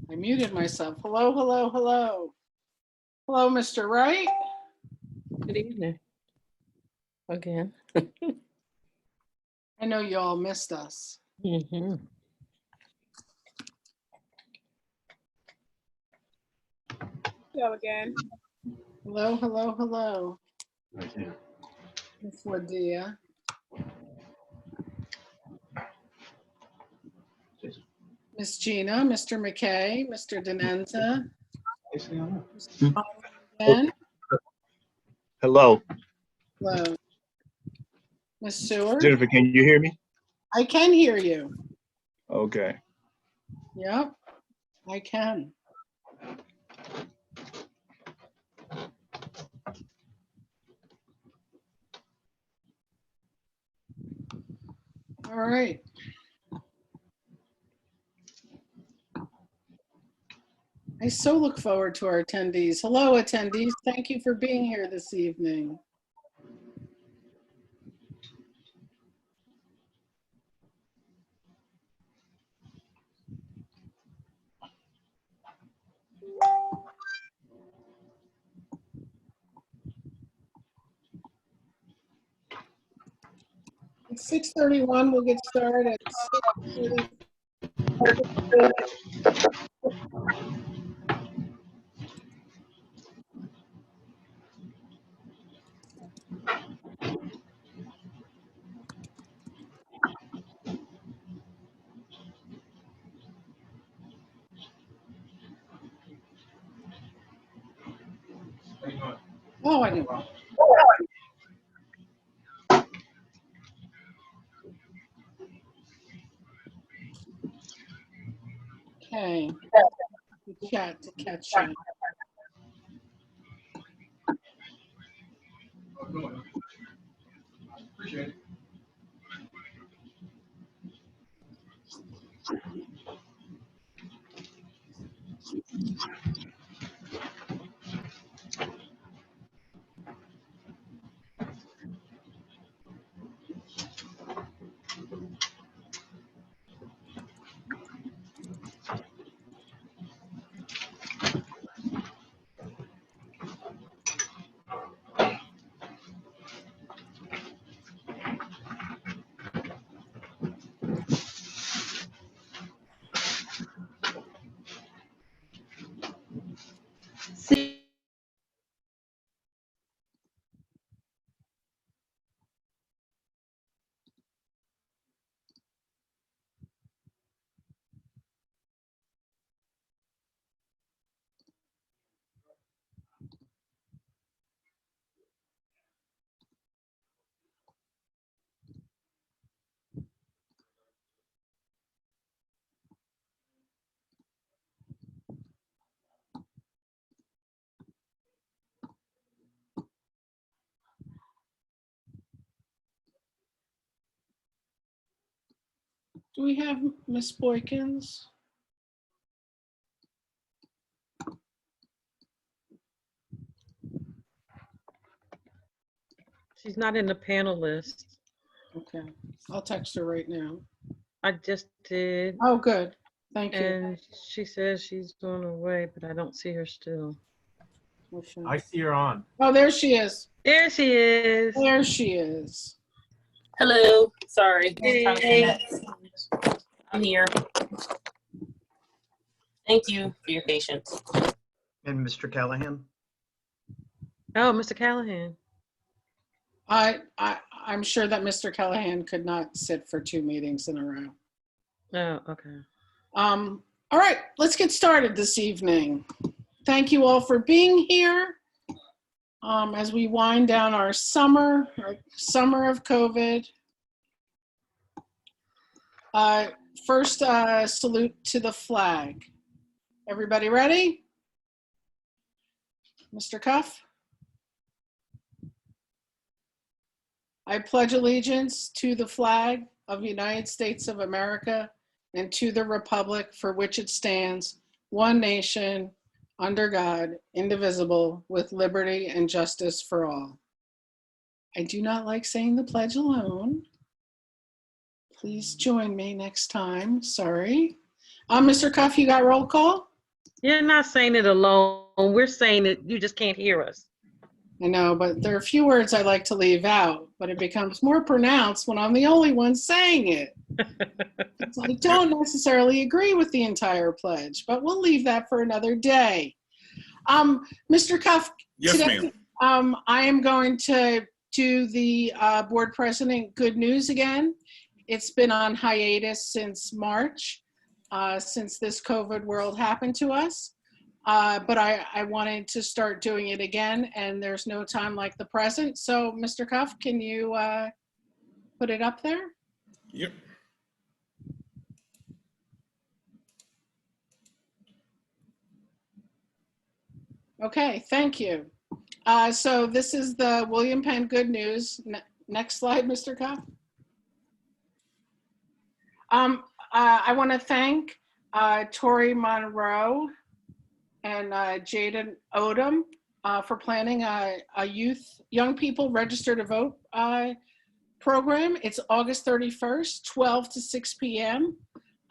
I muted myself. Hello, hello, hello. Hello, Mr. Wright. Good evening. Again. I know you all missed us. Mm-hmm. Go again. Hello, hello, hello. Miss Lydia. Miss Gina, Mr. McKay, Mr. Denenza. Ben. Hello, Hello. Miss Seward. Jennifer, can you hear me? I can hear you. Okay. Yep, I can. All right. I so look forward to our attendees. Hello, attendees. Thank you for being here this evening. At 6:31, we'll get started at 6:30. Oh, I knew. Okay. The chat to catch up. Appreciate it. Do we have Miss Boykins? She's not in the panel list. Okay, I'll text her right now. I just did. Oh, good. Thank you. And she says she's on her way, but I don't see her still. I see her on. Oh, there she is. There she is. There she is. Hello. Sorry. Hey. I'm here. Thank you for your patience. And Mr. Callahan? Oh, Mr. Callahan. I'm sure that Mr. Callahan could not sit for 2 meetings in a row. Oh, okay. All right, let's get started this evening. Thank you all for being here. As we wind down our summer of COVID. First, salute to the flag. Everybody ready? Mr. Cuff? I pledge allegiance to the flag of the United States of America and to the republic for which it stands, one nation, under God, indivisible, with liberty and justice for all. I do not like saying the pledge alone. Please join me next time. Sorry. Mr. Cuff, you got roll call? You're not saying it alone. We're saying it, you just can't hear us. I know, but there are a few words I like to leave out, but it becomes more pronounced when I'm the only one saying it. So I don't necessarily agree with the entire pledge, but we'll leave that for another day. Mr. Cuff, Yes, today, ma'am. I am going to do the board president good news again. It's been on hiatus since March, since this COVID world happened to us. But I wanted to start doing it again, and there's no time like the present. So, Mr. Cuff, can you put it up there? Yep. Okay, thank you. So this is the William Penn Good News. Next slide, Mr. Cuff. I want to thank Tori Monroe and Jaden Odom for planning a young people register to vote program. It's August 31st, 12 to 6 p.m.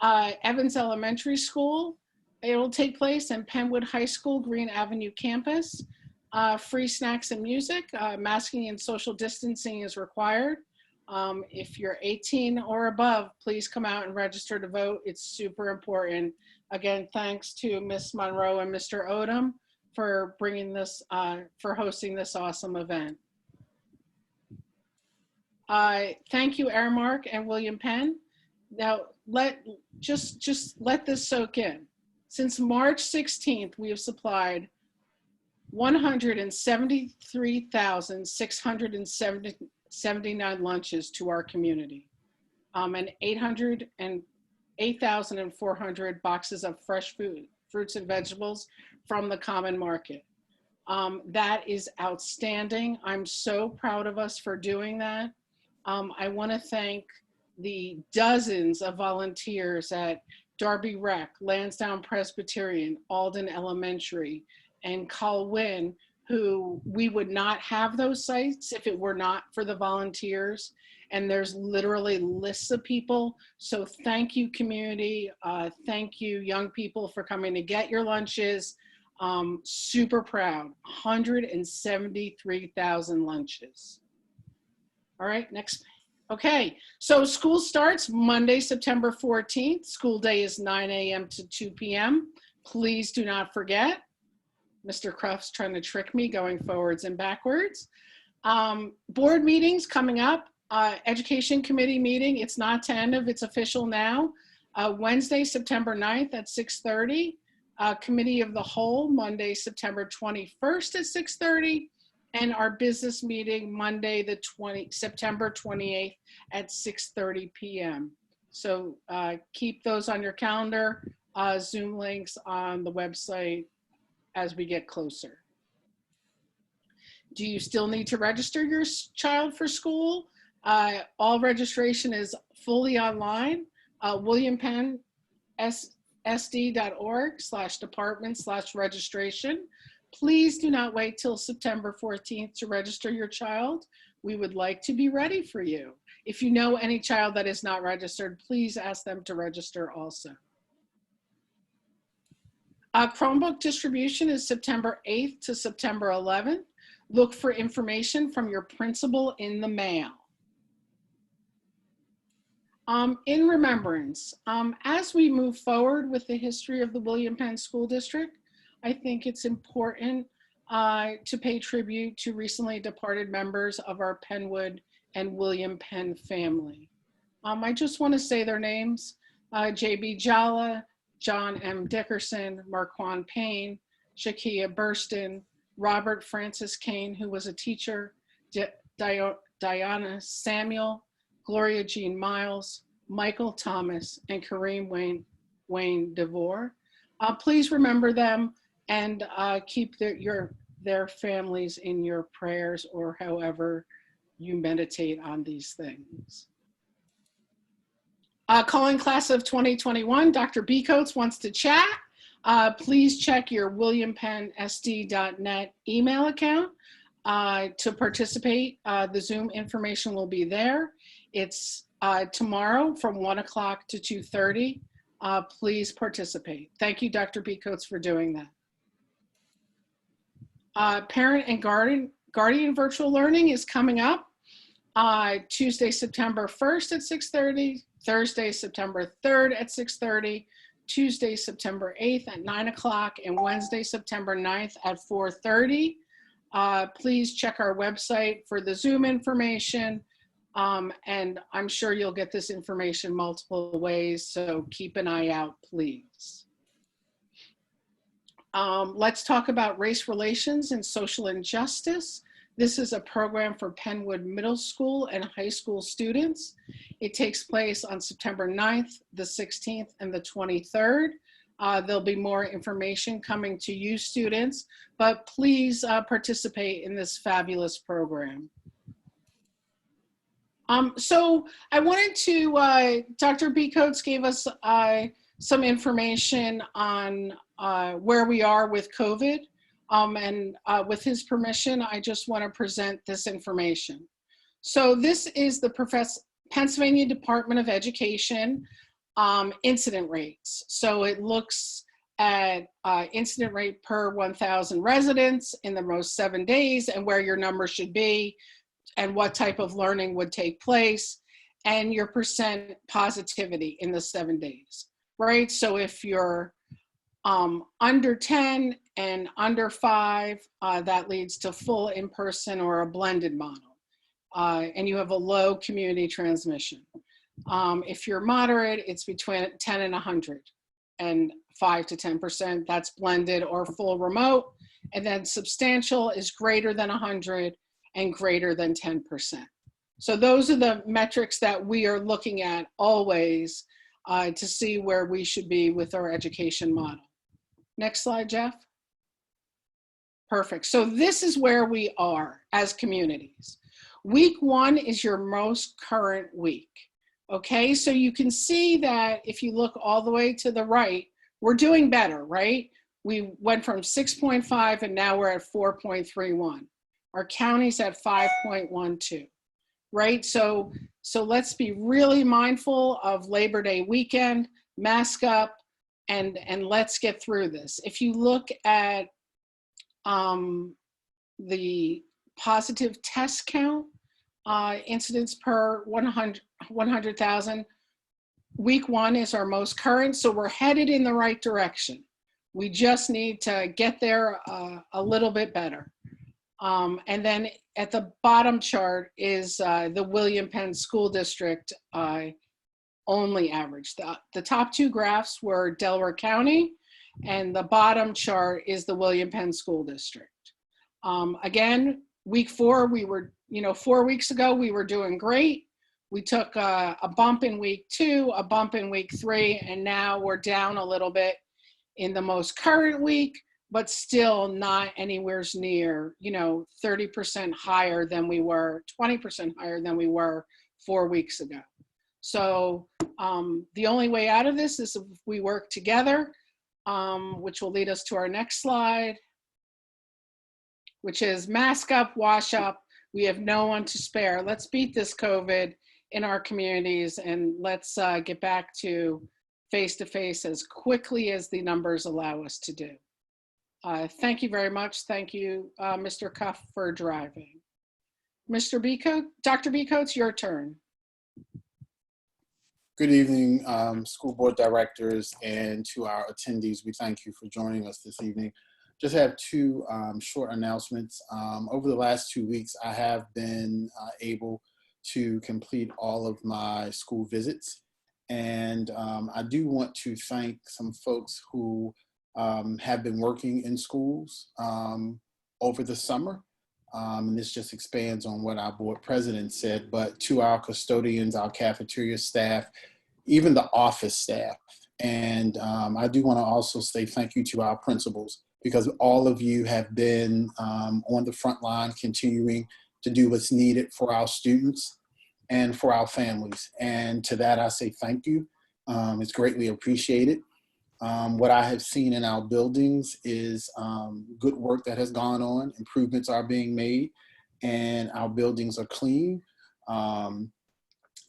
Evans Elementary School. It'll take place in Penwood High School, Green Avenue campus. Free snacks and music. Masking and social distancing is required. If you're 18 or above, please come out and register to vote. It's super important. Again, thanks to Ms. Monroe and Mr. Odom for bringing this, for hosting this awesome event. Thank you, Aramark and William Penn. Now, just let this soak in. Since March 16th, we have supplied 173,679 lunches to our community, and 8,400 boxes of fresh food, fruits and vegetables from the common market. That is outstanding. I'm so proud of us for doing that. I want to thank the dozens of volunteers at Darby Rec, Lansdowne Presbyterian, Alden Elementary, and Colwyn, who we would not have those sites if it were not for the volunteers. And there's literally lists of people. So thank you, community. Thank you, young people, for coming to get your lunches. Super proud, 173,000 lunches. All right, next. Okay, so school starts Monday, September 14th. School day is 9 a.m. to 2 p.m. Please do not forget. Mr. Cruft's trying to trick me going forwards and backwards. Board meetings coming up. Education committee meeting. It's not tentative, it's official now. Wednesday, September 9th at 6:30. Committee of the Whole, Monday, September 21st at 6:30. And our business meeting, Monday, September 28th at 6:30 p.m. So keep those on your calendar. Zoom links on the website as we get closer. Do you still need to register your child for school? All registration is fully online. WilliamPennSD.org/department/registration. Please do not wait till September 14th to register your child. We would like to be ready for you. If you know any child that is not registered, please ask them to register also. Chromebook distribution is September 8th to September 11th. Look for information from your principal in the mail. In remembrance, as we move forward with the history of the William Penn School District, I think it's important to pay tribute to recently departed members of our Penwood and William Penn family. I just want to say their names: J.B. Jalla, John M. Dickerson, Marquand Payne, Shakia Burston, Robert Francis Kane, who was a teacher, Diana Samuel, Gloria Jean Miles, Michael Thomas, and Kareem Wayne DeVore. Please remember them and keep their families in your prayers, or however you meditate on these things. Calling class of 2021, Dr. B. Coates wants to chat. Please check your williampennsd.net email account to participate. The Zoom information will be there. It's tomorrow from 1 o'clock to 2:30. please participate. Thank you, Dr. B. Coates, for doing that. Parent and guardian virtual learning is coming up Tuesday, September 1st at 6:30, Thursday, September 3rd at 6:30, Tuesday, September 8th at 9 o'clock, and Wednesday, September 9th at 4:30. Please check our website for the Zoom information. And I'm sure you'll get this information multiple ways, so keep an eye out, please. Let's talk about race relations and social injustice. This is a program for Penwood Middle School and high school students. It takes place on September 9th, the 16th, and the 23rd. There'll be more information coming to you students, but please participate in this fabulous program. So I wanted to, Dr. B. Coates gave us some information on where we are with COVID. And with his permission, I just want to present this information. So this is the Pennsylvania Department of Education incident rates. So it looks at incident rate per 1,000 residents in the most 7 days and where your number should be and what type of learning would take place and your percent positivity in the 7 days, right? So if you're under 10 and under 5, that leads to full in-person or a blended model. And you have a low community transmission. If you're moderate, it's between 10 and 100 and 5 to 10%, that's blended or full remote. And then substantial is greater than 100 and greater than 10%. So those are the metrics that we are looking at always to see where we should be with our education model. Next slide, Jeff. Perfect. So this is where we are as communities. Week 1 is your most current week. Okay, so you can see that if you look all the way to the right, we're doing better, right? We went from 6.5 and now we're at 4.31. Our county's at 5.12, right? So let's be really mindful of Labor Day weekend, mask up, and let's get through this. If you look at the positive test count, incidents per 100,000, week 1 is our most current, so we're headed in the right direction. We just need to get there a little bit better. And then at the bottom chart is the William Penn School District only average. The top 2 graphs were Delaware County, and the bottom chart is the William Penn School District. Again, week 4, we were, 4 weeks ago, we were doing great. We took a bump in week 2, a bump in week 3, and now we're down a little bit in the most current week, but still not anywhere near, 30% higher than we were, 20% higher than we were 4 weeks ago. So the only way out of this is if we work together, which will lead us to our next slide, which is mask up, wash up. We have no one to spare. Let's beat this COVID in our communities and let's get back to face-to-face as quickly as the numbers allow us to do. Thank you very much. Thank you, Mr. Cuff, for driving. Mr. B. Coates, Dr. B. Coates, your turn. Good evening, school board directors, and to our attendees. We thank you for joining us this evening. Just have 2 short announcements. Over the last 2 weeks, I have been able to complete all of my school visits. And I do want to thank some folks who have been working in schools over the summer. And this just expands on what our board president said, but to our custodians, our cafeteria staff, even the office staff. And I do want to also say thank you to our principals, because all of you have been on the front line, continuing to do what's needed for our students and for our families. And to that, I say thank you. It's greatly appreciated. What I have seen in our buildings is good work that has gone on. Improvements are being made, and our buildings are clean.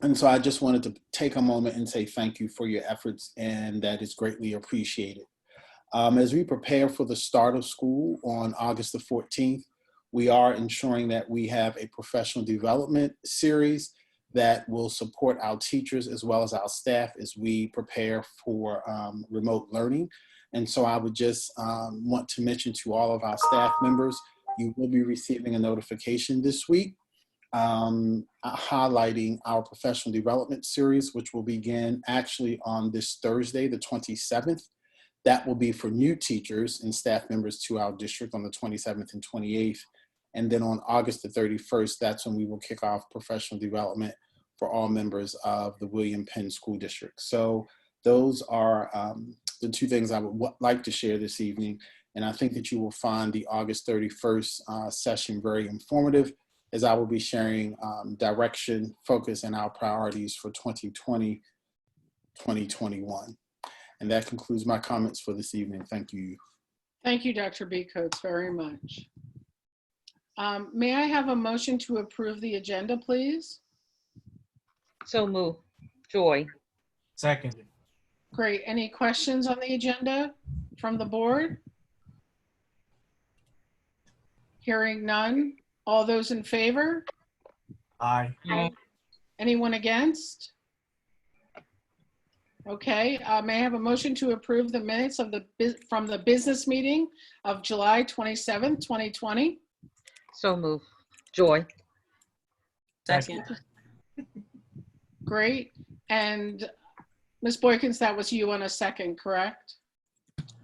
And so I just wanted to take a moment and say thank you for your efforts, and that is greatly appreciated. As we prepare for the start of school on August the 14th, we are ensuring that we have a professional development series that will support our teachers as well as our staff as we prepare for remote learning. And so I would just want to mention to all of our staff members, you will be receiving a notification this week highlighting our professional development series, which will begin actually on this Thursday, the 27th. That will be for new teachers and staff members to our district on the 27th and 28th. And then on August the 31st, that's when we will kick off professional development for all members of the William Penn School District. So those are the two things I would like to share this evening. And I think that you will find the August 31st session very informative, as I will be sharing direction, focus, and our priorities for 2020, 2021. And that concludes my comments for this evening. Thank you. Thank you, Dr. B. Coates, very much. May I have a motion to approve the agenda, please? So move. Joy. Second. Great. Any questions on the agenda from the board? Hearing none. All those in favor? Aye. Anyone against? Okay, may I have a motion to approve the minutes of from the business meeting of July 27th, 2020? So move. Joy. Second. Great. And Ms. Boykins, that was you on a second, correct?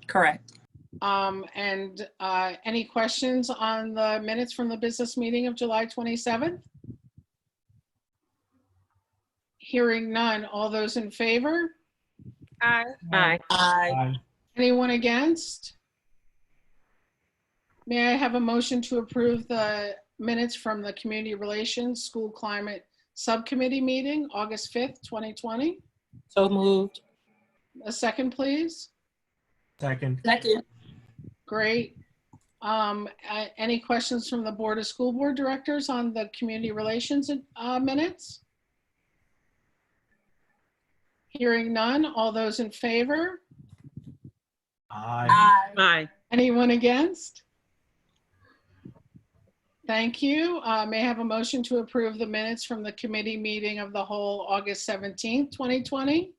Correct. Any questions on the minutes from the business meeting of July 27th? Hearing none. All those in favor? Aye. Aye. Aye. Anyone against? May I have a motion to approve the minutes from the Community Relations School Climate Subcommittee meeting, August 5th, 2020? So moved. A second, please. Second. Second. Great. Any questions from the Board of School Board Directors on the Community Relations minutes? Hearing none. All those in favor? Aye. Aye. Anyone against? Thank you. May I have a motion to approve the minutes from the committee meeting of the whole August 17th, 2020?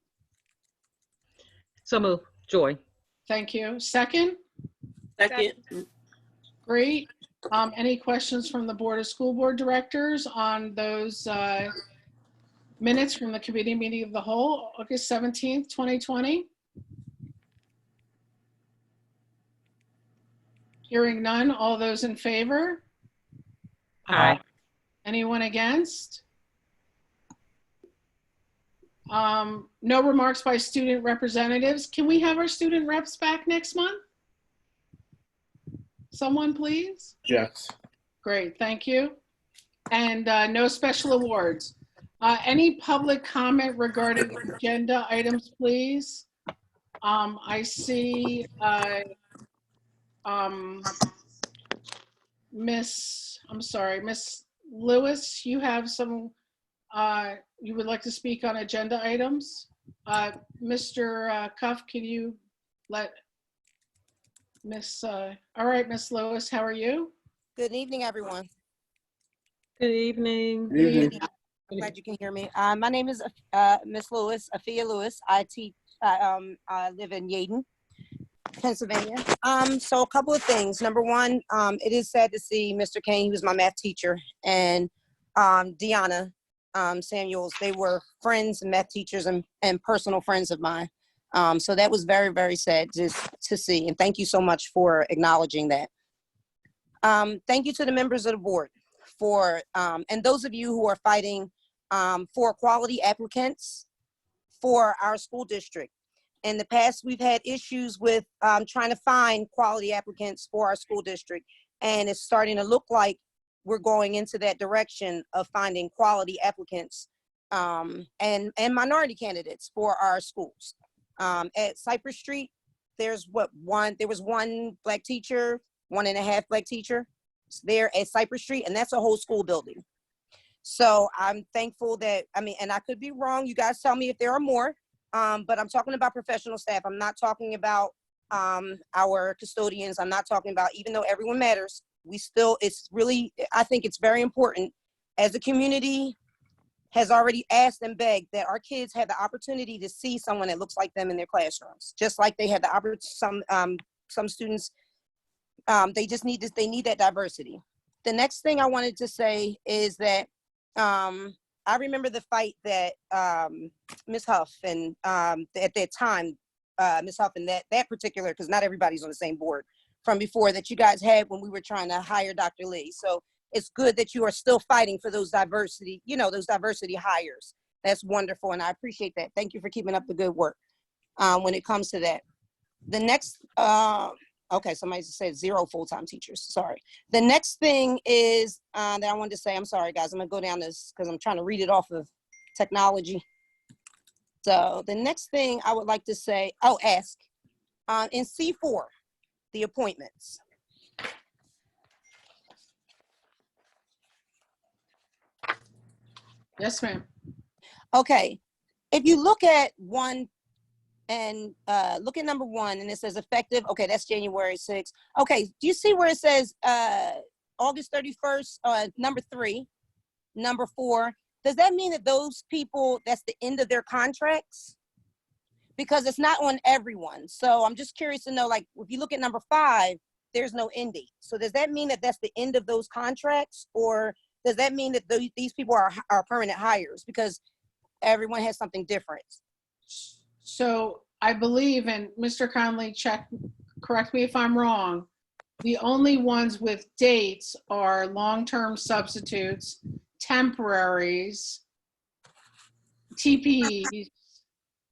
So move. Joy. Thank you. Second? Second. Great. Any questions from the Board of School Board Directors on those minutes from the committee meeting of the whole, August 17th, 2020? Hearing none. All those in favor? Aye. Anyone against? No remarks by student representatives. Can we have our student reps back next month? Someone, please? Yes. Great, thank you. And no special awards. Any public comment regarding agenda items, please? I see Miss Lewis, you have some, you would like to speak on agenda items? Mr. Cuff, can you let all right, Miss Lewis, how are you? Good evening, everyone. Good evening. Good evening. Glad you can hear me. My name is Miss Lewis, Afia Lewis. I teach, I live in Yaden, Pennsylvania. So a couple of things. Number one, it is sad to see Mr. Kane, he was my math teacher, and Deanna Samuels, they were friends and math teachers and personal friends of mine. So that was very, very sad to see. And thank you so much for acknowledging that. Thank you to the members of the board for, and those of you who are fighting for quality applicants for our school district. In the past, we've had issues with trying to find quality applicants for our school district. And it's starting to look like we're going into that direction of finding quality applicants and minority candidates for our schools. At Cypress Street, there was one black teacher, 1.5 black teacher there at Cypress Street, and that's a whole school building. So I'm thankful that, I mean, and I could be wrong. You guys tell me if there are more, but I'm talking about professional staff. I'm not talking about our custodians. I'm not talking about, even though everyone matters, it's really, I think it's very important as a community has already asked and begged that our kids have the opportunity to see someone that looks like them in their classrooms, just like they had the opportunity, some students, they just need this, they need that diversity. The next thing I wanted to say is that I remember the fight that Ms. Huff and at that time, Ms. Huff and that particular, because not everybody's on the same board from before, that you guys had when we were trying to hire Dr. Lee. So it's good that you are still fighting for those diversity, those diversity hires. That's wonderful, and I appreciate that. Thank you for keeping up the good work when it comes to that. The next, okay, somebody said 0 full-time teachers, sorry. The next thing is that I wanted to say, I'm sorry guys, I'm gonna go down this because I'm trying to read it off of technology. So the next thing I would like to say, ask, in C4, the appointments. Yes, ma'am. Okay, if you look at one and look at number 1 and it says effective, okay, that's January 6th. Okay, do you see where it says August 31st, number 3, number 4? Does that mean that those people, that's the end of their contracts? Because it's not on everyone. So I'm just curious to know, like, if you look at number 5, there's no end date. So does that mean that that's the end of those contracts? Or does that mean that these people are permanent hires? Because everyone has something different. So I believe, and Mr. Conley, correct me if I'm wrong, the only ones with dates are long-term substitutes, temporaries, TPEs,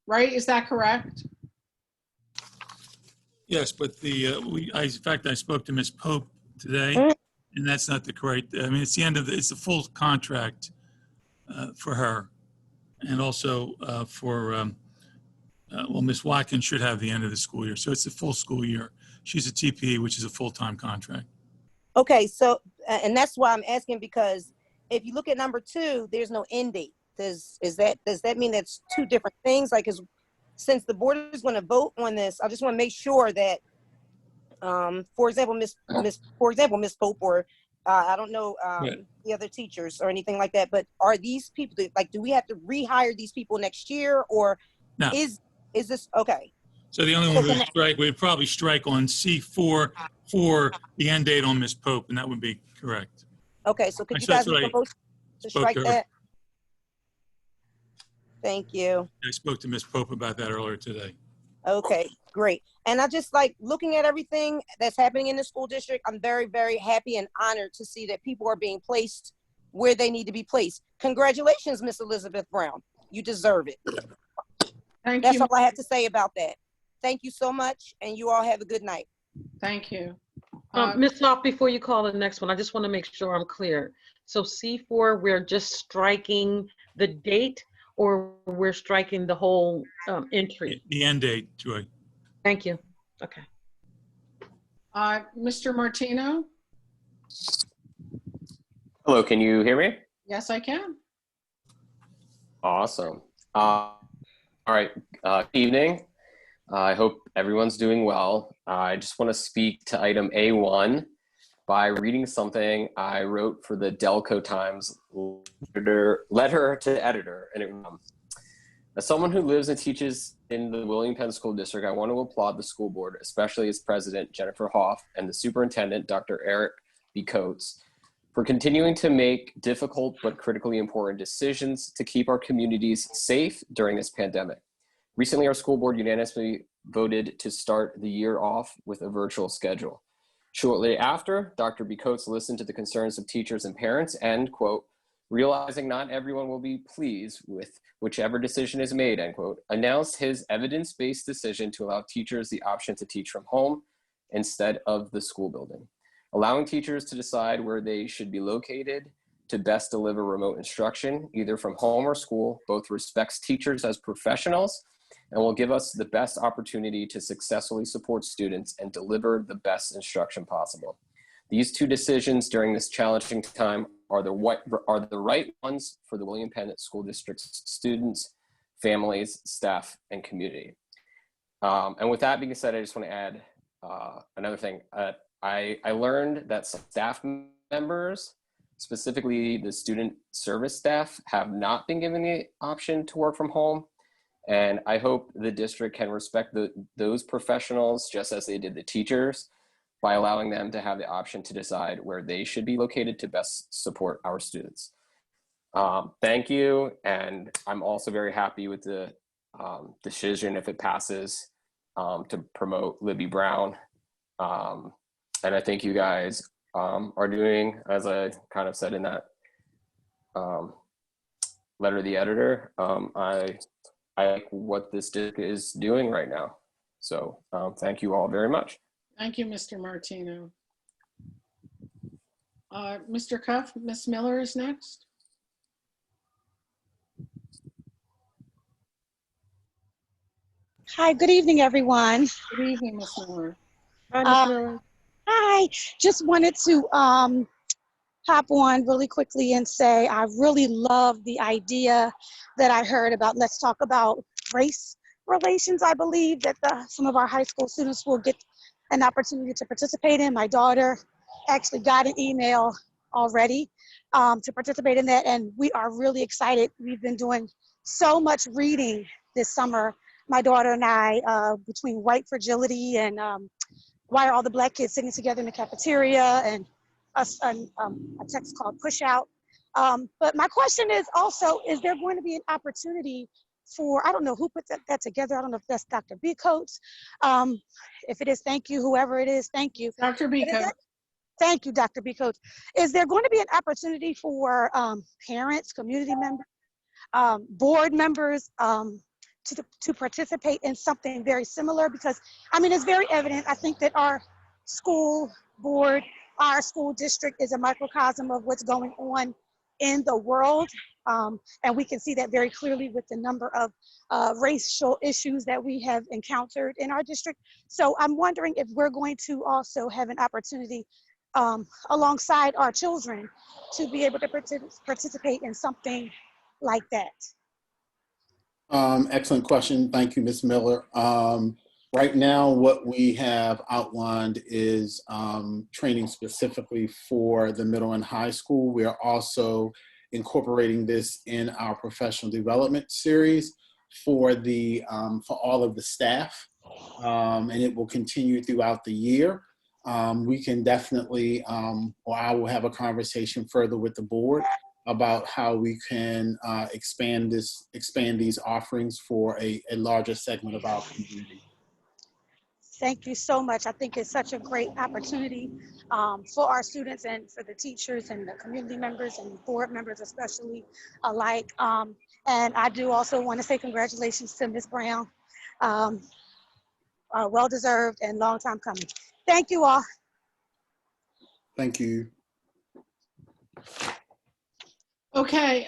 right? Is that correct? Yes, but in fact, I spoke to Ms. Pope today, and that's not the correct, I mean, it's the end of it's the full contract for her. And also well, Ms. Watkins should have the end of the school year. So it's a full school year. She's a TPE, which is a full-time contract. Okay, so, and that's why I'm asking, because if you look at number 2, there's no end date. Does that mean that's 2 different things? Like, since the board is going to vote on this, I just want to make sure that, for example, Ms. Pope, or I don't know Right. the other teachers or anything like that, but are these people, like, do we have to rehire these people next year, or No. is this okay? So the only one we'd probably strike on C4 for the end date on Ms. Pope, and that would be correct. Okay, so could you That's guys what make a motion to spoke strike to her. that? Thank you. I spoke to Ms. Pope about that earlier today. Okay, great. And I just like looking at everything that's happening in the school district. I'm very, very happy and honored to see that people are being placed where they need to be placed. Congratulations, Miss Elizabeth Brown. You deserve it. Thank That's you. all I have to say about that. Thank you so much, and you all have a good night. Thank you. Ms. Hoff, before you call the next one, I just want to make sure I'm clear. So C4, we're just striking the date, or we're striking the whole entry? The end date, Joy. Thank you. Okay. Mr. Martino? Hello, can you hear me? Yes, I can. Awesome. All right, evening. I hope everyone's doing well. I just want to speak to item A1 by reading something I wrote for the Delco Times letter to editor. And it, as someone who lives and teaches in the William Penn School District, I want to applaud the school board, especially its president, Jennifer Hoff, and the superintendent, Dr. Eric B. Coates, for continuing to make difficult but critically important decisions to keep our communities safe during this pandemic. Recently, our school board unanimously voted to start the year off with a virtual schedule. Shortly after, Dr. B. Coates listened to the concerns of teachers and parents and, quote, realizing not everyone will be pleased with whichever decision is made, end quote, announced his evidence-based decision to allow teachers the option to teach from home instead of the school building. Allowing teachers to decide where they should be located to best deliver remote instruction, either from home or school, both respects teachers as professionals and will give us the best opportunity to successfully support students and deliver the best instruction possible. These 2 decisions during this challenging time the right ones for the William Penn School District's students, families, staff, and community. And with that being said, I just want to add another thing. I learned that some staff members, specifically the student service staff, have not been given the option to work from home. And I hope the district can respect those professionals just as they did the teachers by allowing them to have the option to decide where they should be located to best support our students. Thank you. And I'm also very happy with the decision, if it passes, to promote Libby Brown. And I think you guys are doing, as I kind of said in that letter to the editor, I like what this district is doing right now. So thank you all very much. Thank you, Mr. Martino. Mr. Cuff, Ms. Miller is next. Hi, good evening, everyone. Good evening, Ms. Miller. Hi, Ms. Miller. Hi, just wanted to hop on really quickly and say I really love the idea that I heard about let's talk about race relations. I believe that some of our high school students will get an opportunity to participate in. My daughter actually got an email already to participate in that, and we are really excited. We've been doing so much reading this summer, my daughter and I, between White Fragility and Why Are All the Black Kids Sitting Together in the Cafeteria, and a text called Push Out. But my question is also, is there going to be an opportunity for, I don't know who put that together. I don't know if that's Dr. B. Coates. If it is, thank you. Whoever it is, thank you. Dr. B. Coates. Thank you, Dr. B. Coates. Is there going to be an opportunity for parents, community members, board members to participate in something very similar? Because, I mean, it's very evident. I think that our school board, our school district is a microcosm of what's going on in the world. And we can see that very clearly with the number of racial issues that we have encountered in our district. So I'm wondering if we're going to also have an opportunity alongside our children to be able to participate in something like that. Excellent question. Thank you, Ms. Miller. Right now, what we have outlined is training specifically for the middle and high school. We are also incorporating this in our professional development series for all of the staff, and it will continue throughout the year. We can definitely, or I will have a conversation further with the board about how we can expand these offerings for a larger segment of our community. Thank you so much. I think it's such a great opportunity for our students and for the teachers and the community members and board members especially alike. And I do also want to say congratulations to Ms. Brown. Well-deserved and long time coming. Thank you all. Thank you. Okay,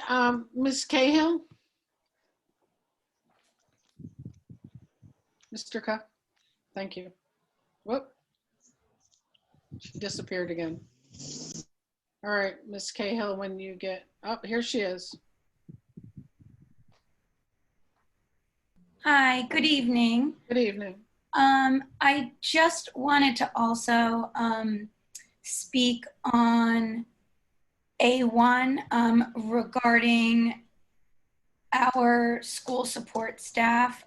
Ms. Cahill? Mr. Cuff? Thank you. Whoop. She disappeared again. All right, Ms. Cahill, when you get, oh, here she is. Hi, good evening. Good evening. I just wanted to also speak on A1 regarding our school support staff.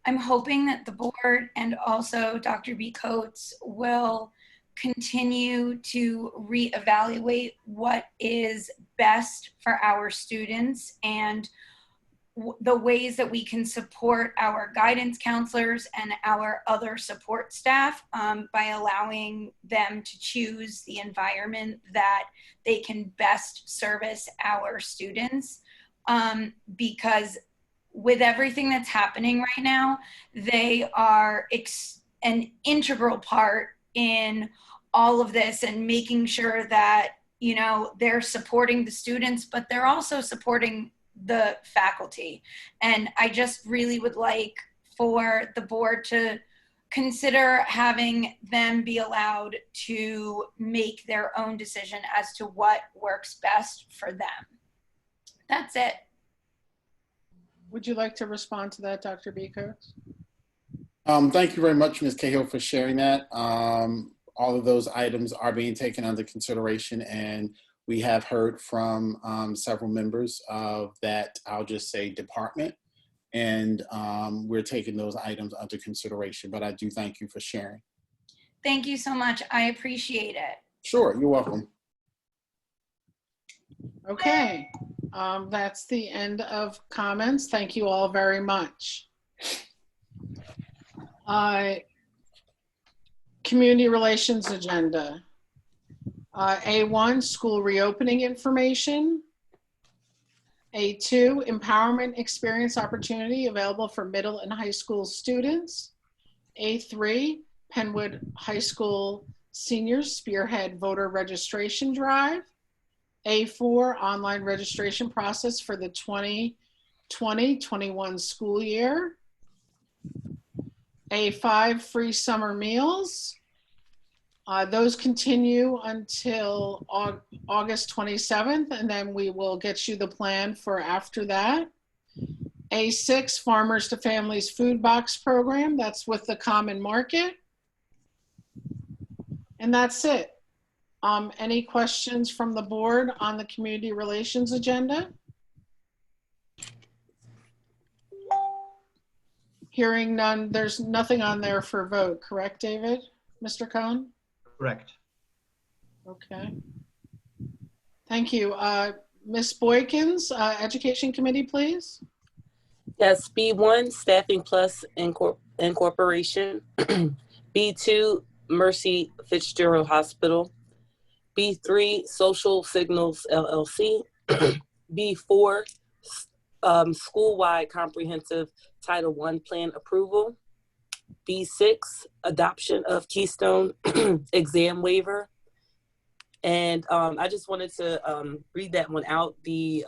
I'm hoping that the board and also Dr. B. Coates will continue to reevaluate what is best for our students and the ways that we can support our guidance counselors and our other support staff by allowing them to choose the environment that they can best service our students. Because with everything that's happening right now, they are an integral part in all of this and making sure that, you know, they're supporting the students, but they're also supporting the faculty. And I just really would like for the board to consider having them be allowed to make their own decision as to what works best for them. That's it. Would you like to respond to that, Dr. Beekos? Thank you very much, Ms. Cahill, for sharing that. All of those items are being taken under consideration, and we have heard from several members of that, I'll just say, department, and we're taking those items under consideration, but I do thank you for sharing. Thank you so much. I appreciate it. Sure, you're welcome. Okay, that's the end of comments. Thank you all very much. Community relations agenda. A1, school reopening information. A2, empowerment experience opportunity available for middle and high school students. A3, Penwood High School seniors spearhead voter registration drive. A4, online registration process for the 2020-21 school year. A5, free summer meals. Those continue until August 27th, and then we will get you the plan for after that. A6, Farmers to Families Food Box Program. That's with the Common Market. And that's it. Any questions from the board on the community relations agenda? Hearing none, there's nothing on there for vote, correct, David? Mr. Cohen? Correct. Okay. Thank you. Ms. Boykins, Education Committee, please. Yes, B1, Staffing Plus Incorporation. B2, Mercy Fitzgerald Hospital. B3, Social Signals LLC. B4, School-Wide Comprehensive Title I Plan Approval. B6, Adoption of Keystone Exam Waiver. And I just wanted to read that one out. The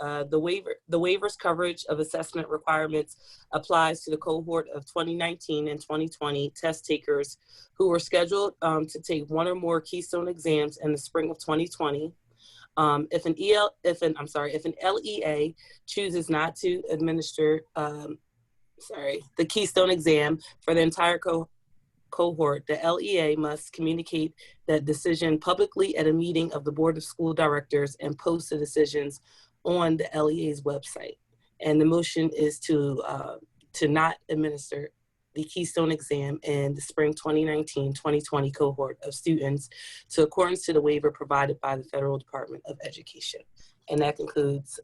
waiver's coverage of assessment requirements applies to the cohort of 2019 and 2020 test takers who were scheduled to take one or more Keystone exams in the spring of 2020. If an LEA chooses not to administer the Keystone exam for the entire cohort, the LEA must communicate that decision publicly at a meeting of the Board of School Directors and post the decisions on the LEA's website. And the motion is to not administer the Keystone exam in the spring 2019-2020 cohort of students to accordance to the waiver provided by the Federal Department of Education. And that concludes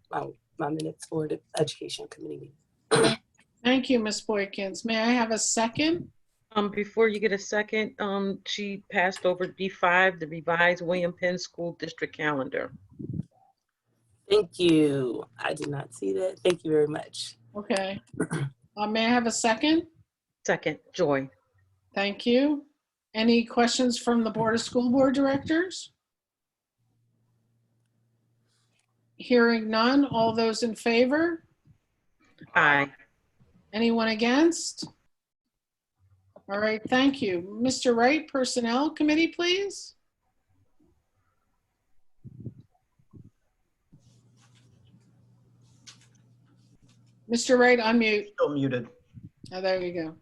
my minutes for the Education Committee meeting. Thank you, Ms. Boykins. May I have a second? Before you get a second, she passed over B5, the revised William Penn School District calendar. Thank you. I did not see that. Thank you very much. Okay. May I have a second? Second, Joy. Thank you. Any questions from the Board of School Board Directors? Hearing none, all those in favor? Aye. Anyone against? All right, thank you. Mr. Wright, Personnel Committee, please. Mr. Wright, unmute. Still muted. Oh, there you go.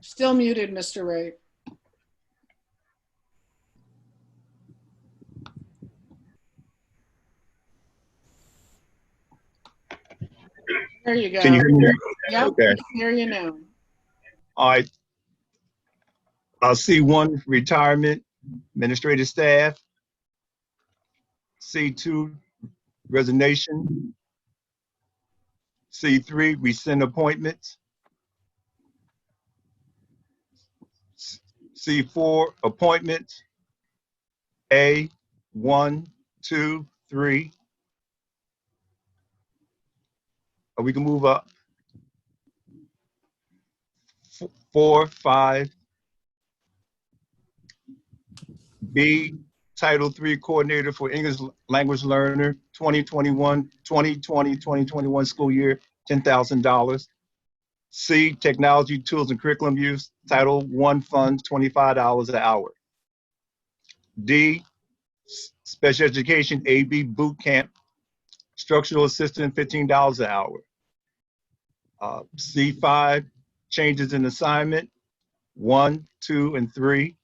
Still muted, Mr. Wright. There you go. Can you hear me? Yep, Okay. I can hear you now. All right. I'll see one, retirement, administrative staff. C2, resignation. C3, rescind appointments. C4, appointments. A, 1, 2, 3. Or we can move up. 4, 5. B, Title III Coordinator for English Language Learner, 2021 school year, $10,000. C, Technology, Tools, and Curriculum Use, Title I Fund, $25 an hour. D, Special Education AB Boot Camp, Structural Assistant, $15 an hour. C5, Changes in Assignment, 1, 2, and 3.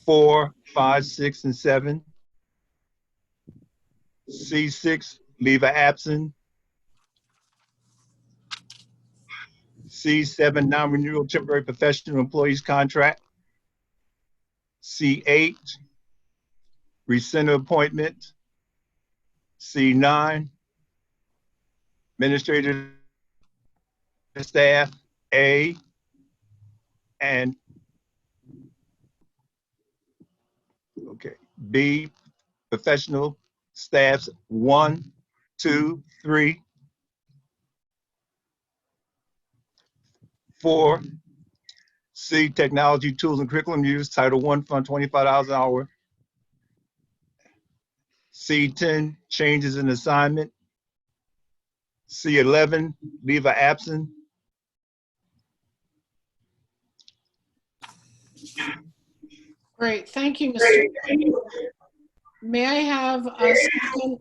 4, 5, 6, and 7. C6, Leave of Absence. C7, Non-Renewal Temporary Professional Employees Contract. C8, Rescind Appointment. C9, Administrative Staff A, and B, Professional Staffs 1, 2, 3. 4, C, Technology, Tools, and Curriculum Use, Title I Fund, $25 an hour. C10, Changes in Assignment. C11, Leave of Absence. Great, thank you, Mr. May I have a second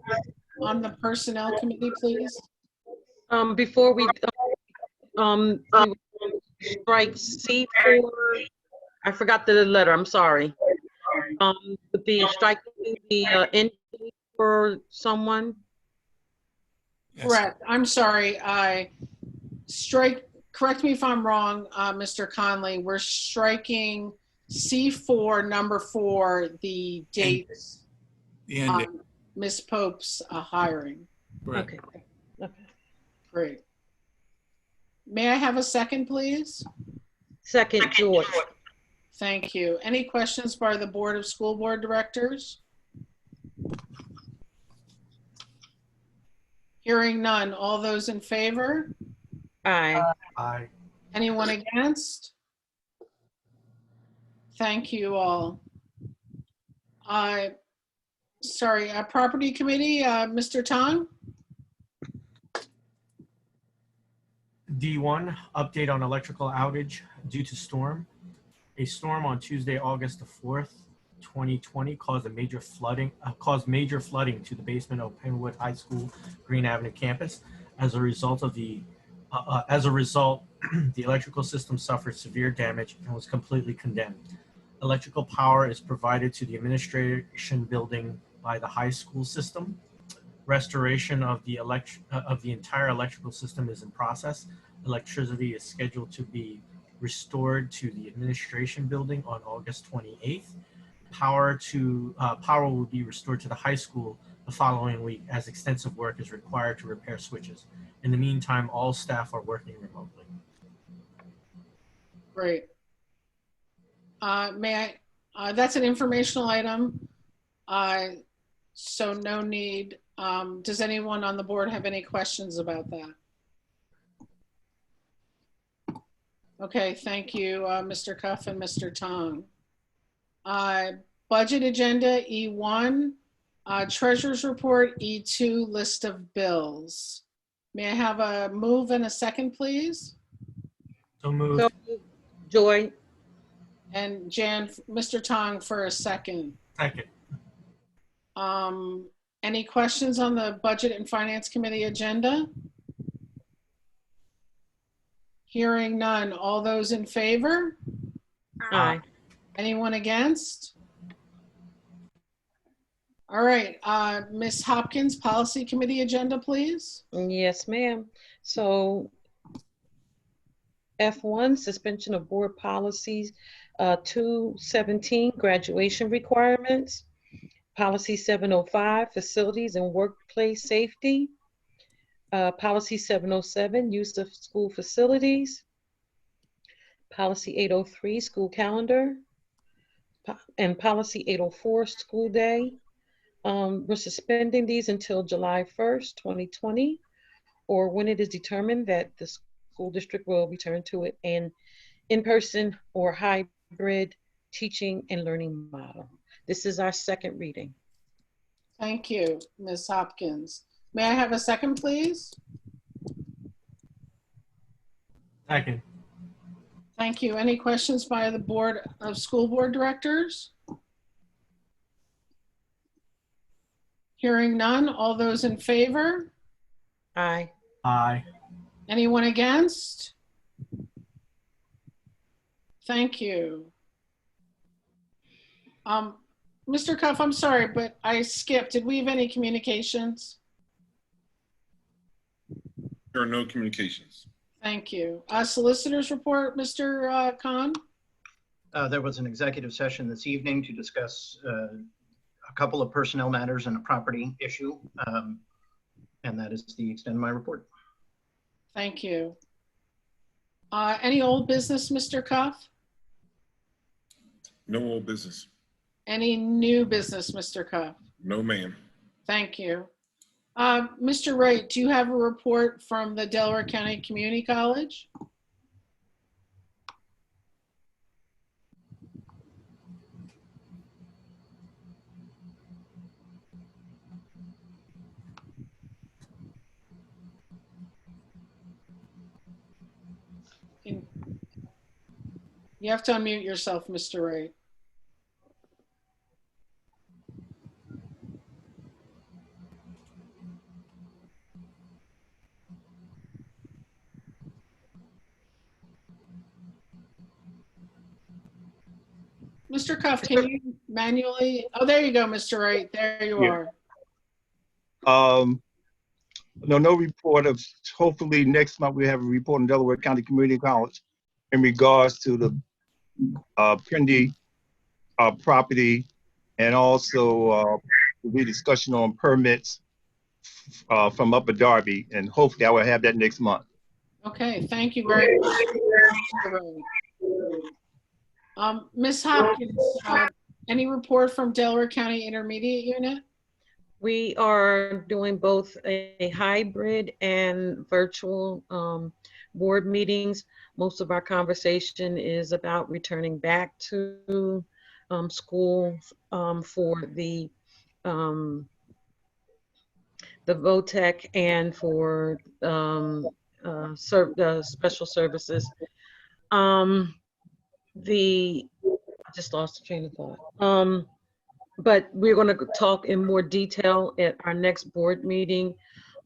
on the Personnel Committee, please? Before we strike C4, I forgot the letter, I'm sorry. The striking the entity for someone. Correct, I'm sorry, correct me if I'm wrong, Mr. Conley, we're striking C4, number 4, the dates. The end date. Ms. Pope's hiring. Correct. Okay. Okay. Great. May I have a second, please? Second, George. Thank you. Any questions by the Board of School Board Directors? Hearing none. All those in favor? Aye. Aye. Anyone against? Thank you all. Sorry, Property Committee, Mr. Tong? D1, update on electrical outage due to storm. A storm on Tuesday, August the 4th, 2020 caused major flooding to the basement of Penwood High School Green Avenue campus. As a result, the electrical system suffered severe damage and was completely condemned. Electrical power is provided to the administration building by the high school system. Restoration of the entire electrical system is in process. Electricity is scheduled to be restored to the administration building on August 28th. Power will be restored to the high school the following week, as extensive work is required to repair switches. In the meantime, all staff are working remotely. Great. That's an informational item, so no need. Does anyone on the board have any questions about that? Okay, thank you, Mr. Cuff and Mr. Tong. Budget agenda, E1, treasurer's report, E2, list of bills. May I have a move and a second, please? So moved. So, Joy. And Jan, Mr. Tong for a second. Second. Any questions on the Budget and Finance Committee agenda? Hearing none. All those in favor? Aye. Anyone against? All right, Ms. Hopkins, Policy Committee agenda, please. Yes, ma'am. So F1, suspension of board policies, 217, graduation requirements. Policy 705, facilities and workplace safety. Policy 707, use of school facilities. Policy 803, school calendar. And policy 804, school day. We're suspending these until July 1st, 2020, or when it is determined that the school district will return to it in-person or hybrid teaching and learning model. This is our second reading. Thank you, Ms. Hopkins. May I have a second, please? Second. Thank you. Any questions by the Board of School Board Directors? Hearing none, all those in favor? Aye. Aye. Anyone against? Thank you. Mr. Cuff, I'm sorry, but I skipped. Did we have any communications? There are no communications. Thank you. Solicitor's report, Mr. Khan? There was an executive session this evening to discuss a couple of personnel matters and a property issue. And that is the extent of my report. Thank you. Any old business, Mr. Cuff? No old business. Any new business, Mr. Cuff? No, ma'am. Thank you. Mr. Wright, do you have a report from the Delaware County Community College? You have to unmute yourself, Mr. Wright. Mr. Cuff, can you manually? Oh, there you go, Mr. Wright. There you are. No report of, hopefully next month we have a report in Delaware County Community College in regards to the Pendy property, and also the discussion on permits from Upper Darby, and hopefully I will have that next month. Okay, thank you very much, Mr. Wright. Ms. Hopkins, any report from Delaware County Intermediate Unit? We are doing both a hybrid and virtual board meetings. Most of our conversation is about returning back to school for the VOTEC and for special services. I just lost the train of thought. But we're going to talk in more detail at our next board meeting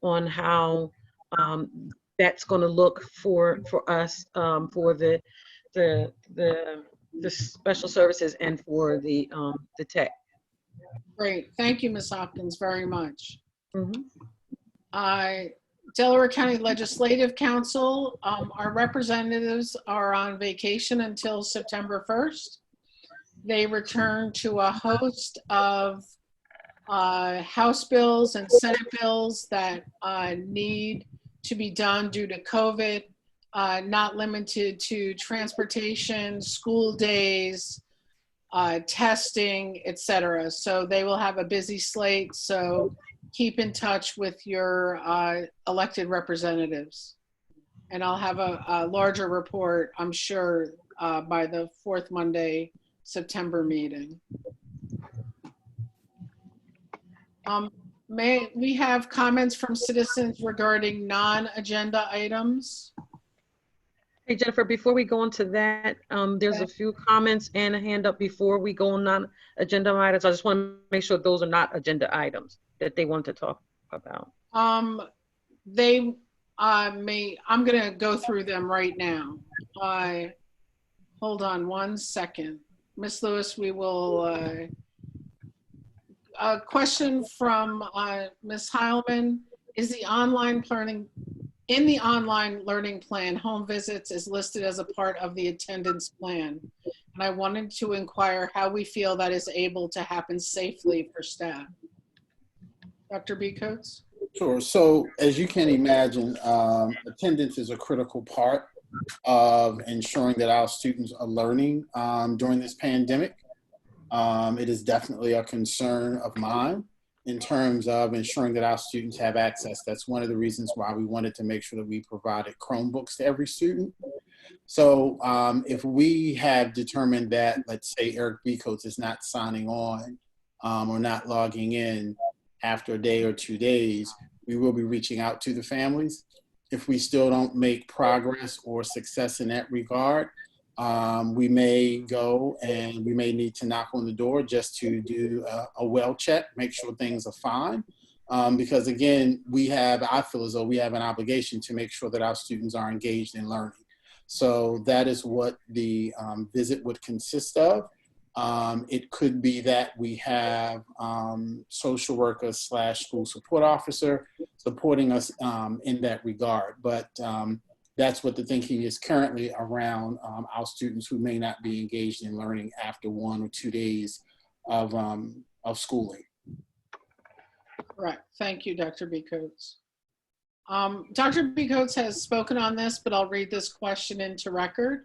on how that's going to look for us for the special services and for the tech. Great, thank you, Ms. Hopkins, very much. Mm-hmm. Delaware County Legislative Council, our representatives are on vacation until September 1st. They return to a host of House bills and Senate bills that need to be done due to COVID, not limited to transportation, school days, testing, etc. So they will have a busy slate. So keep in touch with your elected representatives. And I'll have a larger report, I'm sure, by the fourth Monday September meeting. May we have comments from citizens regarding non-agenda items? Hey, Jennifer, before we go into that, there's a few comments and a hand up before we go on non-agenda items. I just want to make sure those are not agenda items that they want to talk about. I'm going to go through them right now. Hold on one second. Ms. Lewis, we will, a question from Ms. Heilman. Is the online learning, in the online learning plan, home visits is listed as a part of the attendance plan. And I wanted to inquire how we feel that is able to happen safely for staff. Dr. B. Coates? Sure. So as you can imagine, attendance is a critical part of ensuring that our students are learning during this pandemic. It is definitely a concern of mine in terms of ensuring that our students have access. That's one of the reasons why we wanted to make sure that we provided Chromebooks to every student. So if we have determined that, let's say Eric B. Coates is not signing on or not logging in after a day or 2 days, we will be reaching out to the families. If we still don't make progress or success in that regard, we may go and we may need to knock on the door just to do a well check, make sure things are fine. Because again, I feel as though we have an obligation to make sure that our students are engaged in learning. So that is what the visit would consist of. It could be that we have social worker / school support officer supporting us in that regard. But that's what the thinking is currently around our students who may not be engaged in learning after 1 or 2 days of schooling. Correct. Thank you, Dr. B. Coates. Dr. B. Coates has spoken on this, but I'll read this question into record.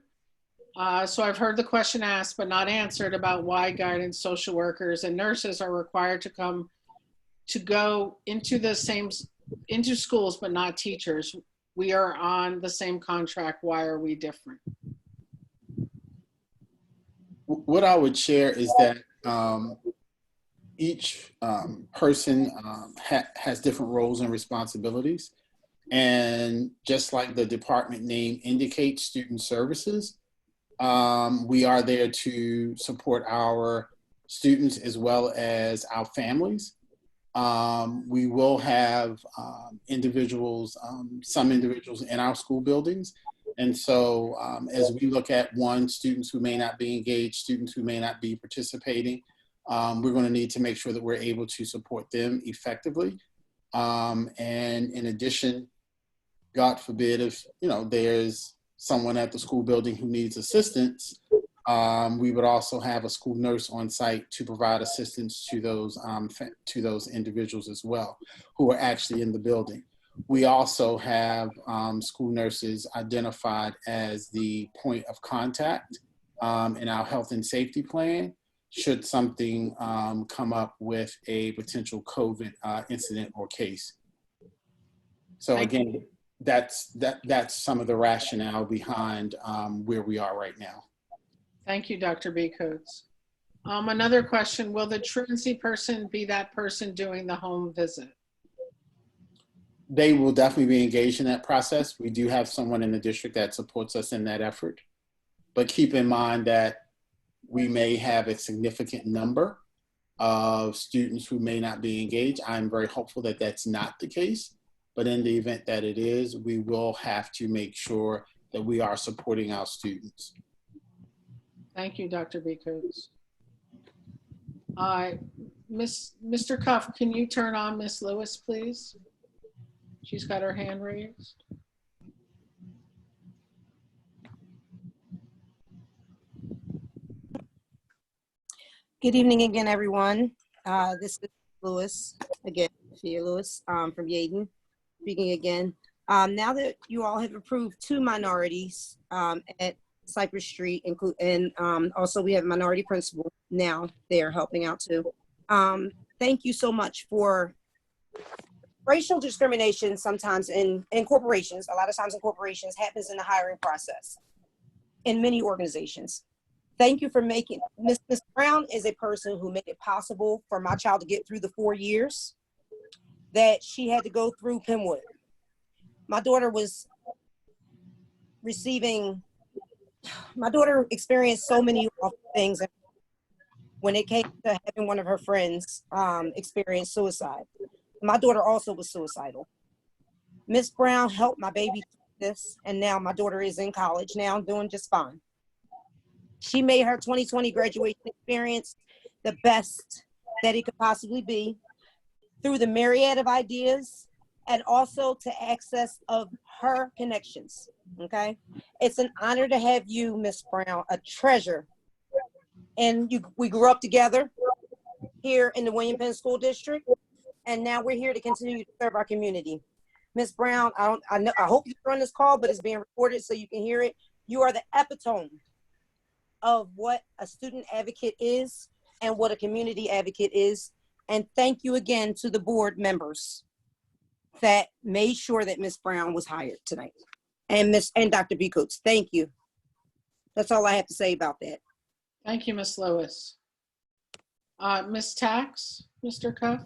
So I've heard the question asked but not answered about why guidance social workers and nurses are required to go into schools but not teachers. We are on the same contract. Why are we different? What I would share is that each person has different roles and responsibilities. And just like the department name indicates, student services, we are there to support our students as well as our families. We will have individuals, some individuals in our school buildings. And so as we look at students who may not be engaged, students who may not be participating, we're going to need to make sure that we're able to support them effectively. And in addition, God forbid if there's someone at the school building who needs assistance, we would also have a school nurse on site to provide assistance to those individuals as well who are actually in the building. We also have school nurses identified as the point of contact in our health and safety plan should something come up with a potential COVID incident or case. So again, that's some of the rationale behind where we are right now. Thank you, Dr. B. Coates. Another question, will the truancy person be that person doing the home visit? They will definitely be engaged in that process. We do have someone in the district that supports us in that effort. But keep in mind that we may have a significant number of students who may not be engaged. I'm very hopeful that that's not the case. But in the event that it is, we will have to make sure that we are supporting our students. Thank you, Dr. B. Coates. Mr. Cuff, can you turn on Miss Lewis, please? She's got her hand raised. Good evening again, everyone. This is Lewis, again, Sophia Lewis from Yaden, speaking again. Now that you all have approved 2 minorities at Cypress Street, and also we have a minority principal now there helping out too. Thank you so much for racial discrimination sometimes in corporations, a lot of times in corporations, happens in the hiring process in many organizations. Thank you for making, Ms. Brown is a person who made it possible for my child to get through the 4 years that she had to go through Penwood. My daughter experienced so many awful things when it came to having one of her friends experience suicide. My daughter also was suicidal. Ms. Brown helped my baby through this, and now my daughter is in college now, doing just fine. She made her 2020 graduation experience the best that it could possibly be through the myriad of ideas and also to access of her connections, okay? It's an honor to have you, Ms. Brown, a treasure. And we grew up together here in the William Penn School District, and now we're here to continue to serve our community. Ms. Brown, I hope you're on this call, but it's being recorded so you can hear it. You are the epitome of what a student advocate is and what a community advocate is. And thank you again to the board members that made sure that Ms. Brown was hired tonight. and Dr. B. Coates. Thank you. That's all I have to say about that. Thank you, Ms. Lewis. Ms. Tax, Mr. Cuff?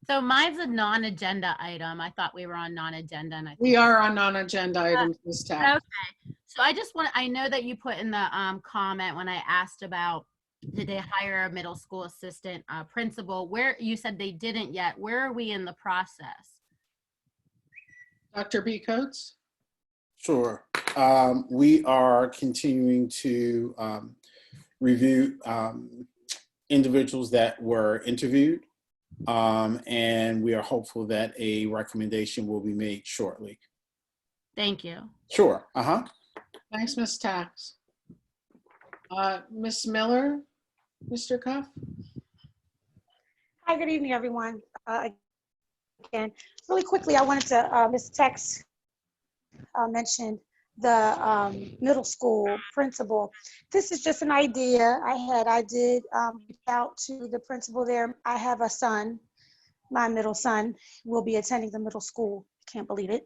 So mine's a non-agenda item. I thought we were on non-agenda, and I think We are on non-agenda items, Ms. Tax. okay. So I know that you put in the comment when I asked about did they hire a middle school assistant principal, where you said they didn't yet. Where are we in the process? Dr. B. Coates? Sure. We are continuing to review individuals that were interviewed, and we are hopeful that a recommendation will be made shortly. Thank you. Sure. Thanks, Ms. Tax. Ms. Miller, Mr. Cuff? Hi, good evening, everyone. Again, really quickly, I wanted to, Ms. Tex mentioned the middle school principal. This is just an idea I did reach out to the principal there. I have a son, my middle son will be attending the middle school, can't believe it,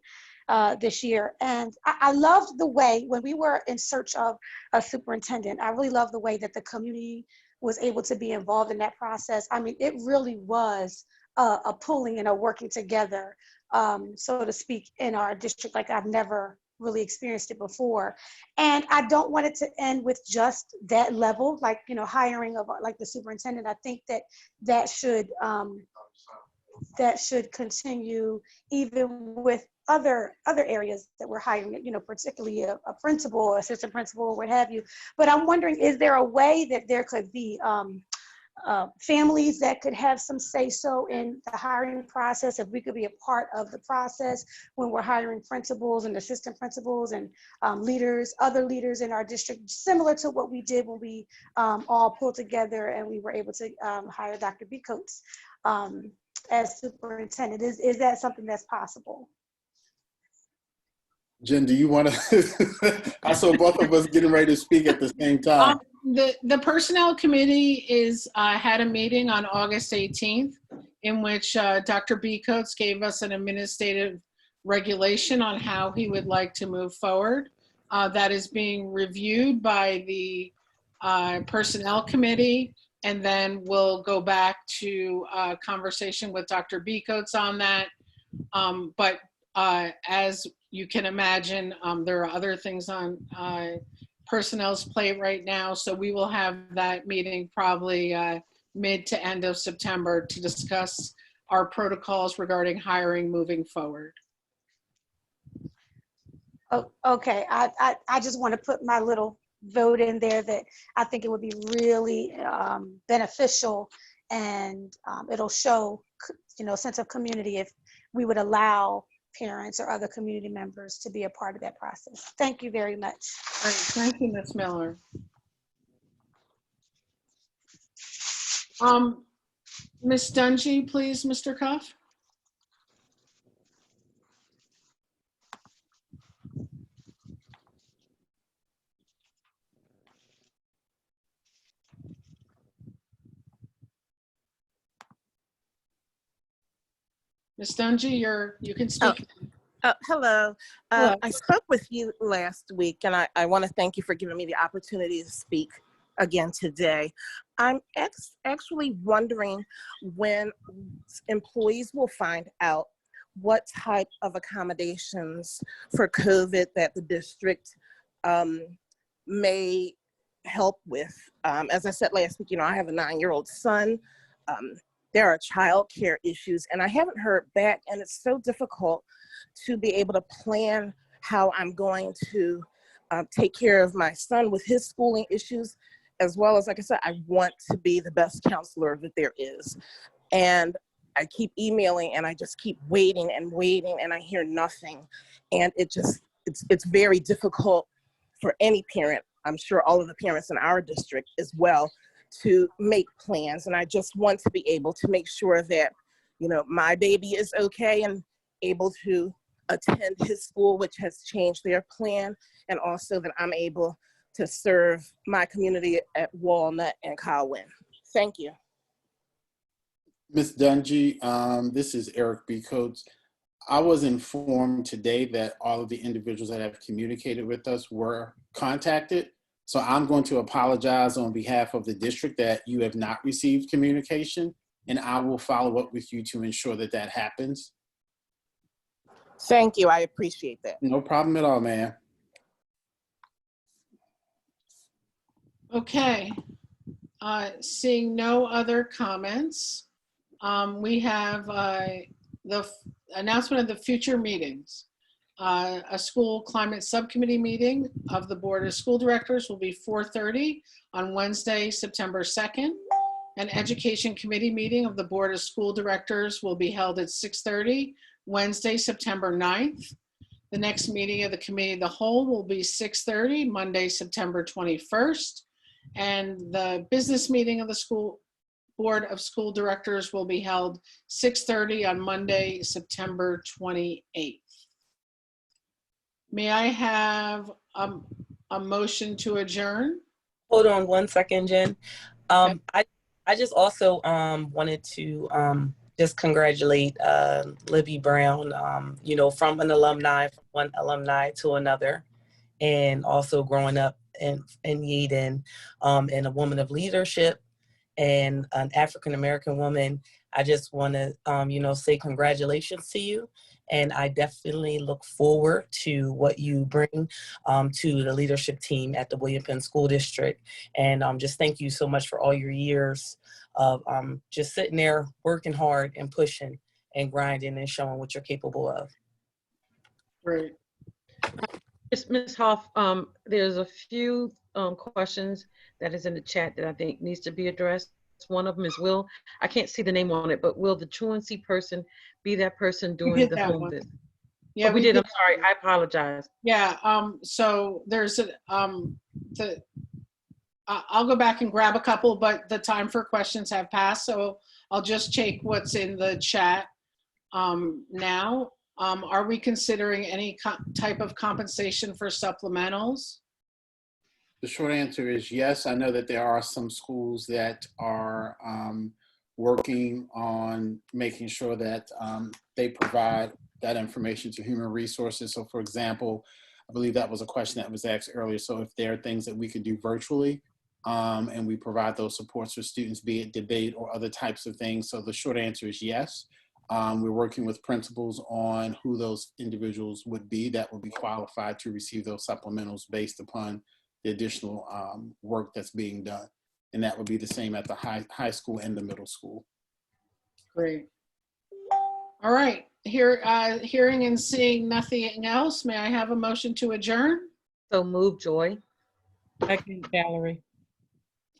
this year. And I loved the way, when we were in search of a superintendent, I really loved the way that the community was able to be involved in that process. I mean, it really was a pulling and a working together, so to speak, in our district like I've never really experienced it before. And I don't want it to end with just that level, like, you know, hiring of like the superintendent. I think that should continue even with other areas that we're hiring, you know, particularly a principal, assistant principal, what have you. But I'm wondering, is there a way that there could be families that could have some say-so in the hiring process, if we could be a part of the process when we're hiring principals and assistant principals and leaders, other leaders in our district, similar to what we did when we all pulled together and we were able to hire Dr. B. Coates as superintendent. Is that something that's possible? Jen, do you want to? I saw both of us getting ready to speak at the same time. The Personnel Committee had a meeting on August 18th in which Dr. B. Coates gave us an administrative regulation on how he would like to move forward. That is being reviewed by the Personnel Committee, and then we'll go back to a conversation with Dr. B. Coates on that. But as you can imagine, there are other things on personnel's plate right now, so we will have that meeting probably mid to end of September to discuss our protocols regarding hiring moving forward. Oh, okay, I just want to put my little vote in there that I think it would be really beneficial, and it'll show, you know, a sense of community if we would allow parents or other community members to be a part of that process. Thank you very much. Great. Thank you, Ms. Miller. Ms. Dungy, please, Mr. Cuff. Ms. Dungy, you can speak. Hello. Hello. I spoke with you last week, and I want to thank you for giving me the opportunity to speak again today. I'm actually wondering when employees will find out what type of accommodations for COVID that the district may help with. As I said last week, you know, I have a 9-year-old son. There are childcare issues, and I haven't heard back, and it's so difficult to be able to plan how I'm going to take care of my son with his schooling issues, as well as, like I said, I want to be the best counselor that there is. And I keep emailing, and I just keep waiting, and I hear nothing. And it's very difficult for any parent, I'm sure all of the parents in our district as well, to make plans. And I just want to be able to make sure that, you know, my baby is okay and able to attend his school, which has changed their plan, and also that I'm able to serve my community at Walnut and Colwyn. Thank you. Ms. Dungy, this is Eric B. Coates. I was informed today that all of the individuals that have communicated with us were contacted. So I'm going to apologize on behalf of the district that you have not received communication, and I will follow up with you to ensure that that happens. Thank you. I appreciate that. No problem at all, ma'am. Okay. Seeing no other comments, we have the announcement of the future meetings. A school climate subcommittee meeting of the Board of School Directors will be 4:30 on Wednesday, September 2nd. An education committee meeting of the Board of School Directors will be held at 6:30 Wednesday, September 9th. The next meeting of the Committee of the Whole will be 6:30 Monday, September 21st. And the business meeting of the School Board of School Directors will be held 6:30 on Monday, September 28th. May I have a motion to adjourn? Hold on one second, Jen. I just also wanted to just congratulate Libby Brown, you know, from an alumni, from one alumni to another, and also growing up in Yeadon, and a woman of leadership and an African-American woman. I just want to, you know, say congratulations to you. And I definitely look forward to what you bring to the leadership team at the William Penn School District. And just thank you so much for all your years of just sitting there working hard and pushing and grinding and showing what you're capable of. Great. Ms. Hoff, there's a few questions that is in the chat that I think needs to be addressed. One of them is, I can't see the name on it, but will the truancy person be that person doing the home visit? Yeah, we did. I'm sorry. I apologize. Yeah. So there's I'll go back and grab a couple, but the time for questions have passed. So I'll just check what's in the chat now. Are we considering any type of compensation for supplementals? The short answer is yes. I know that there are some schools that are working on making sure that they provide that information to human resources. So for example, I believe that was a question that was asked earlier. So if there are things that we could do virtually and we provide those supports for students, be it debate or other types of things. So the short answer is yes. We're working with principals on who those individuals would be that would be qualified to receive those supplementals based upon the additional work that's being done. And that would be the same at the high school and the middle school. Great. All right. Hearing and seeing nothing else, may I have a motion to adjourn? So move, Joy. Second, Valerie.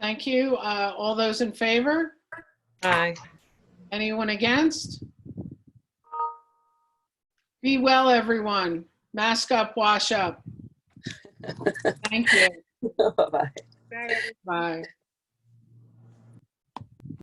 Thank you. All those in favor? Aye. Anyone against? Be well, everyone. Mask up, wash up. Thank you. Bye-bye. Bye.